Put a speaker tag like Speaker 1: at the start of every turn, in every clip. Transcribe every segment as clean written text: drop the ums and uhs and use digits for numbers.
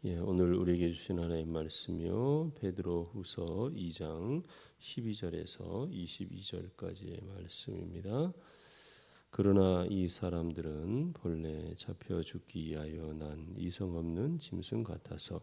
Speaker 1: 오늘 우리에게 주신 하나의 말씀이요. 베드로후서 2장 12절에서 22절까지의 말씀입니다. 그러나 이 사람들은 본래 잡혀 죽기 위하여 난 이성 없는 짐승 같아서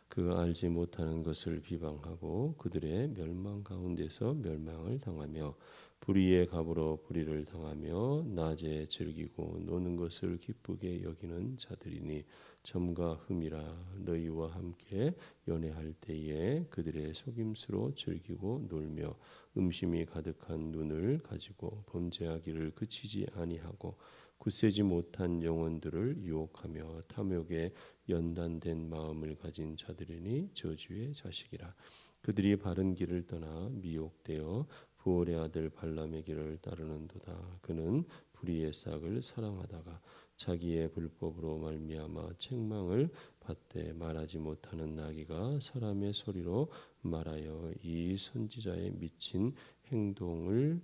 Speaker 1: 그 알지 못하는 것을 비방하고 그들의 멸망 가운데서 멸망을 당하며 불의의 갑으로 불의를 당하며 낮에 즐기고 노는 것을 기쁘게 여기는 자들이니 점과 흠이라 너희와 함께 연애할 때에 그들의 속임수로 즐기고 놀며 음심이 가득한 눈을 가지고 범죄하기를 그치지 아니하고 굳세지 못한 영혼들을 유혹하며 탐욕에 연단된 마음을 가진 자들이니 저주의 자식이라. 그들이 바른 길을 떠나 미혹되어 부올의 아들 발람의 길을 따르는도다. 그는 불의의 싹을 사랑하다가 자기의 불법으로 말미암아 책망을 받되 말하지 못하는 나귀가 사람의 소리로 말하여 이 선지자의 미친 행동을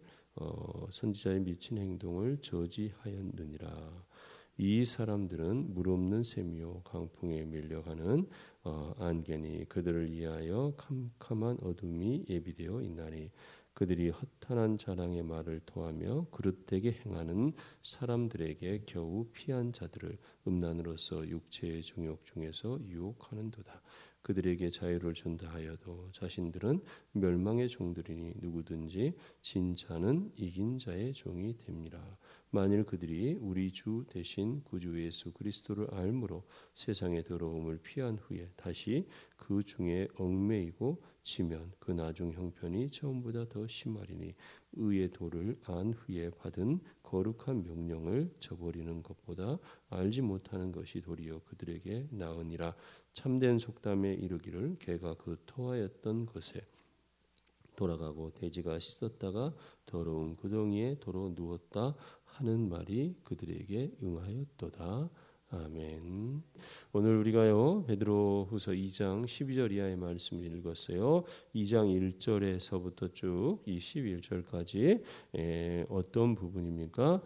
Speaker 1: 저지하였느니라. 이 사람들은 물 없는 샘이요 강풍에 밀려가는 안개니 그들을 위하여 캄캄한 어둠이 예비되어 있나니 그들이 허탄한 자랑의 말을 토하며 그릇되게 행하는 사람들에게 겨우 피한 자들을 음란으로서 육체의 정욕 중에서 유혹하는도다. 그들에게 자유를 준다 하여도 자신들은 멸망의 종들이니 누구든지 진 자는 이긴 자의 종이 됩니다. 만일 그들이 우리 주 대신 구주 예수 그리스도를 알므로 세상의 더러움을 피한 후에 다시 그 중에 얽매이고 지면 그 나중 형편이 처음보다 더 심하리니 의의 도를 안 후에 받은 거룩한 명령을 저버리는 것보다 알지 못하는 것이 도리어 그들에게 나으니라. 참된 속담에 이르기를 개가 그 토하였던 것에 돌아가고 돼지가 씻었다가 더러운 구덩이에 도로 누웠다 하는 말이 그들에게 응하였도다. 아멘. 오늘 우리가요 베드로후서 2장 12절 이하의 말씀을 읽었어요. 2장 1절에서부터 쭉 이 11절까지 어떤 부분입니까?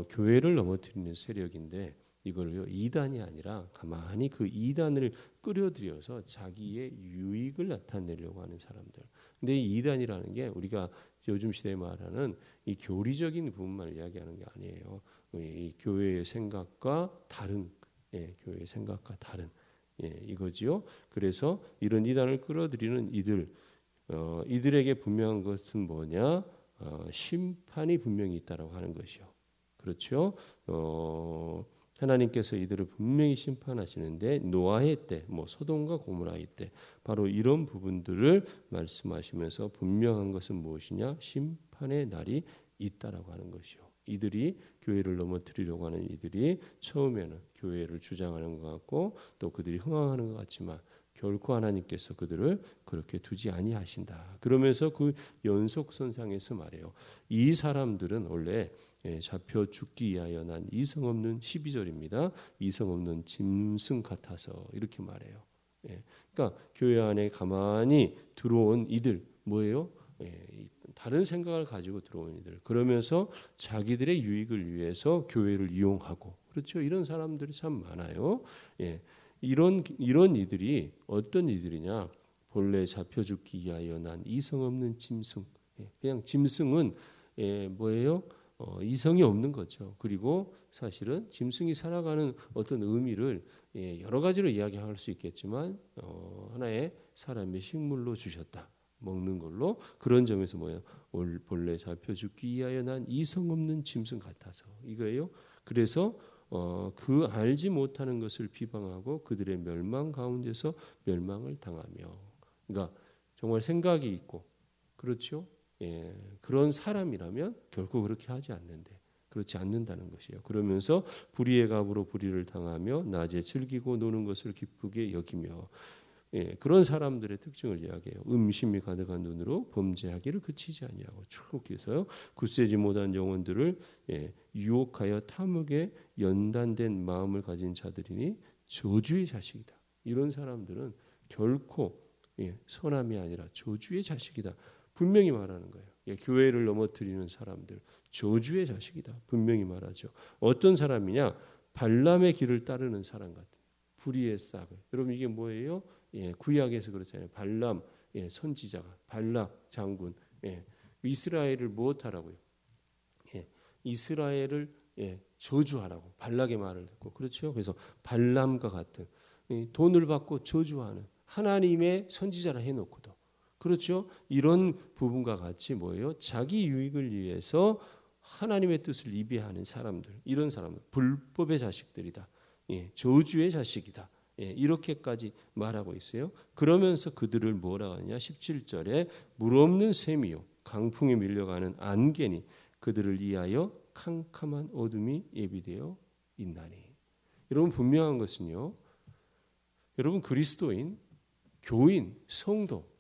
Speaker 1: 교회를 넘어뜨리는 세력인데 이걸요 이단이 아니라 가만히 그 이단을 끌어들여서 자기의 유익을 나타내려고 하는 사람들. 근데 이 이단이라는 게 우리가 요즘 시대에 말하는 이 교리적인 부분만 이야기하는 게 아니에요. 이 교회의 생각과 다른 교회의 생각과 다른 이거지요. 그래서 이런 이단을 끌어들이는 이들에게 분명한 것은 뭐냐? 심판이 분명히 있다라고 하는 것이요. 그렇죠? 하나님께서 이들을 분명히 심판하시는데 노아의 때, 소돔과 고모라의 때 바로 이런 부분들을 말씀하시면서 분명한 것은 무엇이냐? 심판의 날이 있다라고 하는 것이요. 이들이 교회를 넘어뜨리려고 하는 이들이 처음에는 교회를 주장하는 것 같고 또 그들이 흥황하는 것 같지만 결코 하나님께서 그들을 그렇게 두지 아니하신다. 그러면서 그 연속선상에서 말해요. 이 사람들은 원래 잡혀 죽기 위하여 난 이성 없는 12절입니다. 이성 없는 짐승 같아서 이렇게 말해요. 그러니까 교회 안에 가만히 들어온 이들 뭐예요? 다른 생각을 가지고 들어온 이들. 그러면서 자기들의 유익을 위해서 교회를 이용하고 그렇죠. 이런 사람들이 참 많아요. 이런 이들이 어떤 이들이냐? 본래 잡혀 죽기 위하여 난 이성 없는 짐승. 그냥 짐승은 뭐예요? 이성이 없는 거죠. 그리고 사실은 짐승이 살아가는 어떤 의미를 여러 가지로 이야기할 수 있겠지만 하나의 사람의 식물로 주셨다. 먹는 걸로 그런 점에서 뭐예요? 본래 잡혀 죽기 위하여 난 이성 없는 짐승 같아서 이거예요. 그래서 그 알지 못하는 것을 비방하고 그들의 멸망 가운데서 멸망을 당하며 그러니까 정말 생각이 있고 그렇죠? 그런 사람이라면 결코 그렇게 하지 않는데 그렇지 않는다는 것이에요. 그러면서 불의의 갑으로 불의를 당하며 낮에 즐기고 노는 것을 기쁘게 여기며 그런 사람들의 특징을 이야기해요. 음심이 가득한 눈으로 범죄하기를 그치지 아니하고 출국해서요. 굳세지 못한 영혼들을 유혹하여 탐욕에 연단된 마음을 가진 자들이니 저주의 자식이다. 이런 사람들은 결코 선함이 아니라 저주의 자식이다. 분명히 말하는 거예요. 교회를 넘어뜨리는 사람들 저주의 자식이다. 분명히 말하죠. 어떤 사람이냐? 발람의 길을 따르는 사람 같은. 불의의 싹을. 여러분 이게 뭐예요? 예, 구약에서 그렇잖아요. 발람 선지자가 발락 장군 이스라엘을 무엇하라고요? 이스라엘을 저주하라고 발락의 말을 듣고 그렇죠. 그래서 발람과 같은 돈을 받고 저주하는 하나님의 선지자라 해놓고도 그렇죠. 이런 부분과 같이 뭐예요? 자기 유익을 위해서 하나님의 뜻을 이배하는 사람들, 이런 사람은 불법의 자식들이다. 저주의 자식이다. 이렇게까지 말하고 있어요. 그러면서 그들을 뭐라 하냐? 17절에 물 없는 샘이요 강풍에 밀려가는 안개니 그들을 위하여 캄캄한 어둠이 예비되어 있나니. 여러분 분명한 것은요. 여러분 그리스도인, 교인, 성도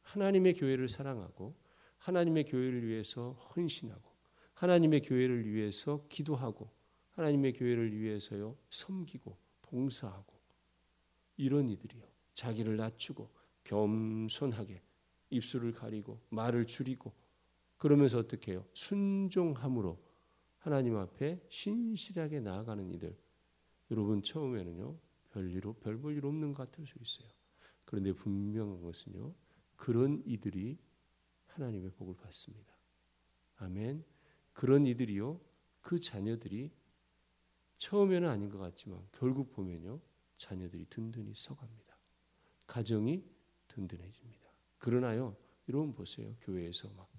Speaker 1: 하나님의 교회를 사랑하고 하나님의 교회를 위해서 헌신하고 하나님의 교회를 위해서 기도하고 하나님의 교회를 위해서요 섬기고 봉사하고 이런 이들이요 자기를 낮추고 겸손하게 입술을 가리고 말을 줄이고 그러면서 어떻게 해요? 순종함으로 하나님 앞에 신실하게 나아가는 이들. 여러분 처음에는요 별 볼 일 없는 것 같을 수 있어요. 그런데 분명한 것은요 그런 이들이 하나님의 복을 받습니다. 아멘. 그런 이들이요 그 자녀들이 처음에는 아닌 것 같지만 결국 보면요 자녀들이 든든히 서갑니다. 가정이 든든해집니다. 그러나요 여러분 보세요. 교회에서 막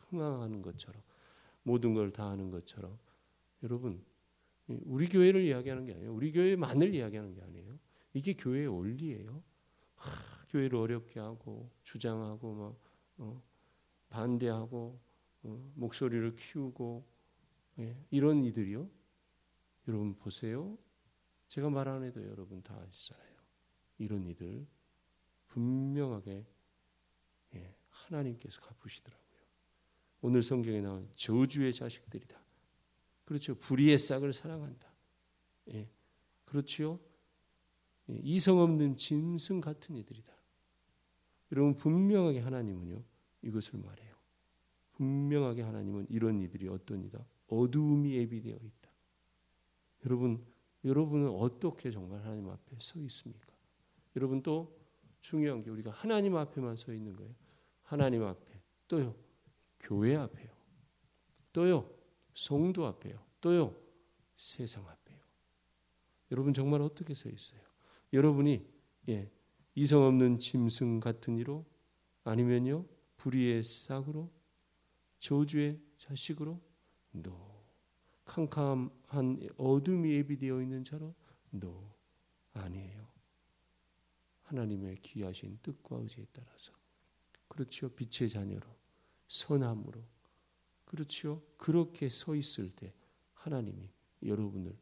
Speaker 1: 흥황하는 것처럼 모든 걸 다 하는 것처럼 여러분 우리 교회를 이야기하는 게 아니에요. 우리 교회만을 이야기하는 게 아니에요. 이게 교회의 원리예요. 교회를 어렵게 하고 주장하고 막 반대하고 목소리를 키우고 이런 이들이요. 여러분 보세요. 제가 말 안 해도 여러분 다 아시잖아요. 이런 이들 분명하게 하나님께서 갚으시더라고요. 오늘 성경에 나온 저주의 자식들이다. 그렇죠. 불의의 싹을 사랑한다. 그렇죠. 이성 없는 짐승 같은 이들이다. 여러분 분명하게 하나님은요 이것을 말해요. 분명하게 하나님은 이런 이들이 어떤 이다? 어두움이 예비되어 있다. 여러분은 어떻게 정말 하나님 앞에 서 있습니까? 여러분 또 중요한 게 우리가 하나님 앞에만 서 있는 거예요. 하나님 앞에 또요 교회 앞에요. 또요 성도 앞에요. 또요 세상 앞에요. 여러분 정말 어떻게 서 있어요? 여러분이 이성 없는 짐승 같은 이로 아니면요 불의의 싹으로 저주의 자식으로 캄캄한 어둠이 예비되어 있는 자로 아니에요. 하나님의 귀하신 뜻과 의지에 따라서 그렇죠. 빛의 자녀로 선함으로 그렇죠. 그렇게 서 있을 때 하나님이 여러분을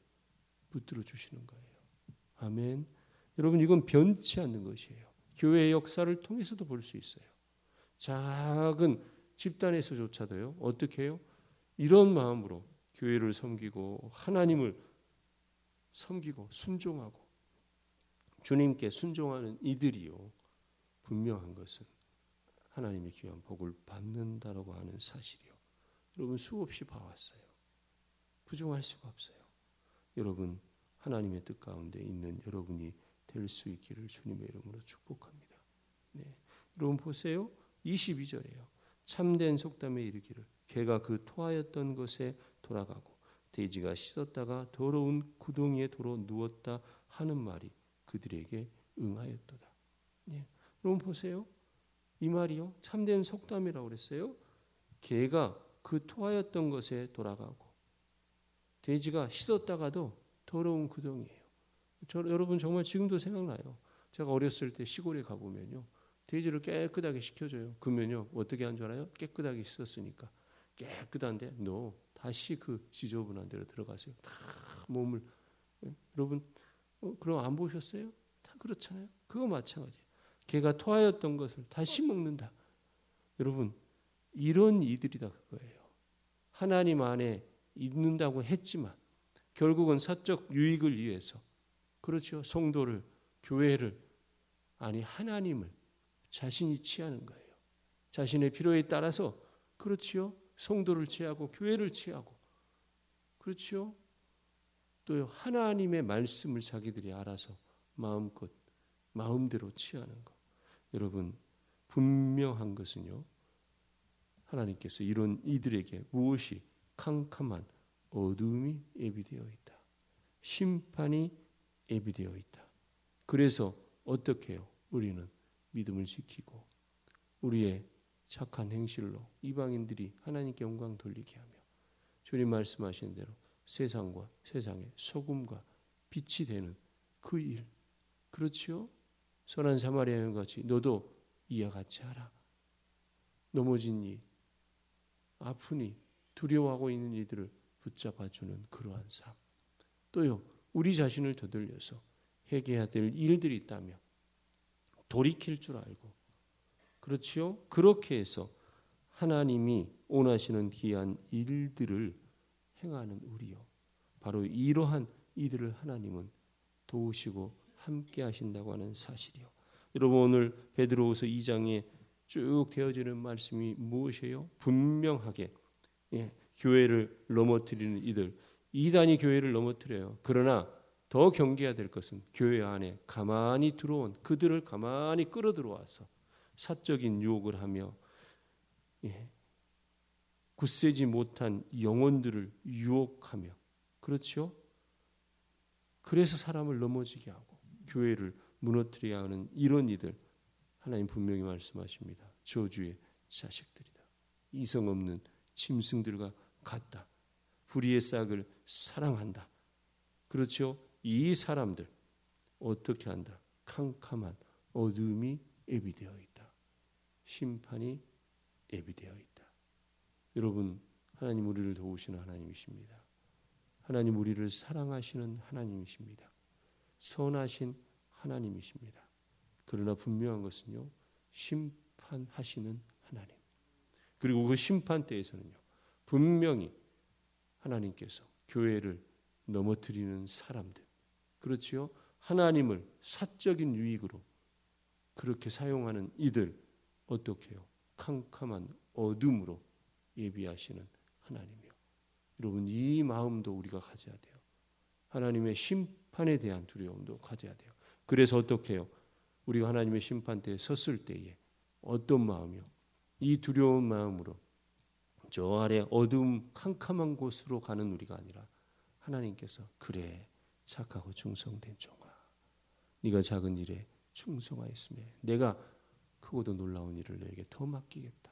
Speaker 1: 붙들어 주시는 거예요. 아멘. 여러분 이건 변치 않는 것이에요. 교회의 역사를 통해서도 볼 수 있어요. 작은 집단에서조차도요. 어떻게 해요? 이런 마음으로 교회를 섬기고 하나님을 섬기고 순종하고 주님께 순종하는 이들이요. 분명한 것은 하나님의 귀한 복을 받는다라고 하는 사실이요. 여러분 수없이 봐왔어요. 부정할 수가 없어요. 여러분 하나님의 뜻 가운데 있는 여러분이 될 수 있기를 주님의 이름으로 축복합니다. 여러분 보세요. 22절이에요. 참된 속담에 이르기를 개가 그 토하였던 것에 돌아가고 돼지가 씻었다가 더러운 구덩이에 도로 누웠다 하는 말이 그들에게 응하였도다. 여러분 보세요. 이 말이요. 참된 속담이라고 그랬어요. 개가 그 토하였던 것에 돌아가고 돼지가 씻었다가도 더러운 구덩이에요. 여러분 정말 지금도 생각나요. 제가 어렸을 때 시골에 가보면요. 돼지를 깨끗하게 씻겨줘요. 그러면요. 어떻게 한 줄 알아요? 깨끗하게 씻었으니까. 깨끗한데 너 다시 그 지저분한 데로 들어가세요. 다 몸을. 여러분 그럼 안 보셨어요? 다 그렇잖아요. 그거 마찬가지예요. 개가 토하였던 것을 다시 먹는다. 여러분 이런 이들이다 그거예요. 하나님 안에 있는다고 했지만 결국은 사적 유익을 위해서 그렇죠. 성도를 교회를 아니 하나님을 자신이 취하는 거예요. 자신의 필요에 따라서 그렇지요. 성도를 취하고 교회를 취하고 그렇지요. 또 하나님의 말씀을 자기들이 알아서 마음껏 마음대로 취하는 것. 여러분 분명한 것은요. 하나님께서 이런 이들에게 무엇이 캄캄한 어둠이 예비되어 있다. 심판이 예비되어 있다. 그래서 어떻게 해요? 우리는 믿음을 지키고 우리의 착한 행실로 이방인들이 하나님께 영광 돌리게 하며 주님 말씀하신 대로 세상과 세상의 소금과 빛이 되는 그 일. 그렇지요? 선한 사마리아 여인 같이 너도 이와 같이 하라. 넘어진 이, 아프니 두려워하고 있는 이들을 붙잡아주는 그러한 삶. 또요, 우리 자신을 되돌려서 회개해야 될 일들이 있다며 돌이킬 줄 알고, 그렇지요? 그렇게 해서 하나님이 원하시는 귀한 일들을 행하는 우리요. 바로 이러한 이들을 하나님은 도우시고 함께 하신다고 하는 사실이요. 여러분 오늘 베드로후서 2장에 쭉 되어지는 말씀이 무엇이에요? 분명하게 교회를 넘어뜨리는 이들, 이단이 교회를 넘어뜨려요. 그러나 더 경계해야 될 것은 교회 안에 가만히 들어온 그들을 가만히 끌어들어와서 사적인 유혹을 하며 굳세지 못한 영혼들을 유혹하며, 그렇죠? 그래서 사람을 넘어지게 하고 교회를 무너뜨리게 하는 이런 이들, 하나님 분명히 말씀하십니다. 저주의 자식들이다. 이성 없는 짐승들과 같다. 불의의 싹을 사랑한다. 그렇죠? 이 사람들 어떻게 한다? 캄캄한 어둠이 예비되어 있다. 심판이 예비되어 있다. 여러분, 하나님 우리를 도우시는 하나님이십니다. 하나님 우리를 사랑하시는 하나님이십니다. 선하신 하나님이십니다. 그러나 분명한 것은요, 심판하시는 하나님. 그리고 그 심판 때에서는요, 분명히 하나님께서 교회를 넘어뜨리는 사람들, 그렇지요? 하나님을 사적인 유익으로 그렇게 사용하는 이들, 어떻게 해요? 캄캄한 어둠으로 예비하시는 하나님이요. 여러분 이 마음도 우리가 가져야 돼요. 하나님의 심판에 대한 두려움도 가져야 돼요. 그래서 어떻게 해요? 우리가 하나님의 심판대에 섰을 때에 어떤 마음이요? 이 두려운 마음으로 저 아래 어두움 캄캄한 곳으로 가는 우리가 아니라 하나님께서 그래 착하고 충성된 종아, 네가 작은 일에 충성하였으며 내가 크고도 놀라운 일을 너에게 더 맡기겠다.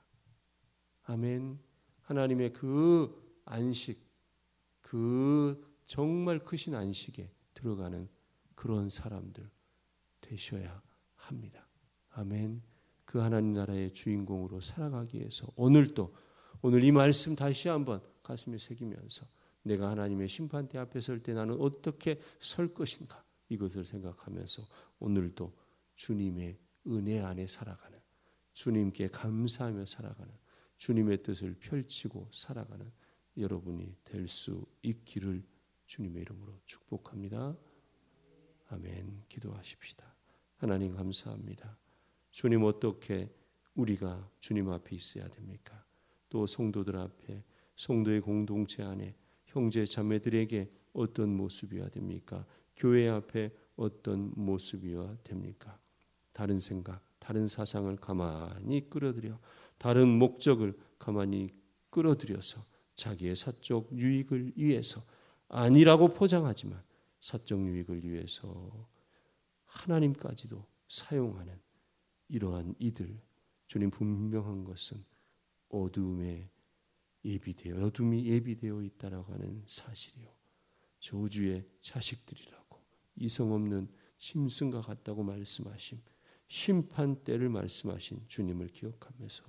Speaker 1: 아멘. 하나님의 그 안식, 그 정말 크신 안식에 들어가는 그런 사람들 되셔야 합니다. 아멘. 그 하나님 나라의 주인공으로 살아가기 위해서 오늘 이 말씀 다시 한번 가슴에 새기면서 내가 하나님의 심판대 앞에 설 때 나는 어떻게 설 것인가, 이것을 생각하면서 오늘도 주님의 은혜 안에 살아가는, 주님께 감사하며 살아가는, 주님의 뜻을 펼치고 살아가는 여러분이 될 수 있기를 주님의 이름으로 축복합니다. 아멘. 기도하십시다. 하나님 감사합니다. 주님, 어떻게 우리가 주님 앞에 있어야 됩니까? 또 성도들 앞에, 성도의 공동체 안에 형제 자매들에게 어떤 모습이어야 됩니까? 교회 앞에 어떤 모습이어야 됩니까? 다른 생각, 다른 사상을 가만히 끌어들여, 다른 목적을 가만히 끌어들여서 자기의 사적 유익을 위해서, 아니라고 포장하지만 사적 유익을 위해서 하나님까지도 사용하는 이러한 이들, 주님 분명한 것은 어둠이 예비되어 있다라고 하는 사실이요. 저주의 자식들이라고, 이성 없는 짐승과 같다고 말씀하신, 심판 때를 말씀하신 주님을 기억하면서,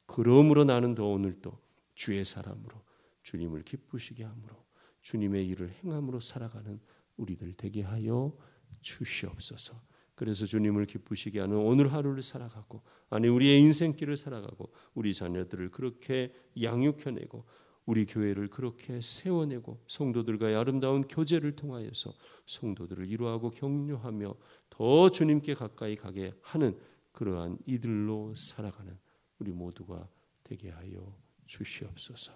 Speaker 1: 그러므로 나는 더 오늘 또 주의 사람으로 주님을 기쁘시게 함으로 주님의 일을 행함으로 살아가는 우리들 되게 하여 주시옵소서. 그래서 주님을 기쁘시게 하는 오늘 하루를 살아가고, 아니 우리의 인생길을 살아가고, 우리 자녀들을 그렇게 양육해내고, 우리 교회를 그렇게 세워내고, 성도들과의 아름다운 교제를 통하여서 성도들을 위로하고 격려하며 더 주님께 가까이 가게 하는 그러한 이들로 살아가는 우리 모두가 되게 하여 주시옵소서.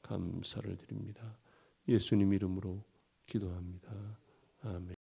Speaker 1: 감사를 드립니다. 예수님 이름으로 기도합니다. 아멘.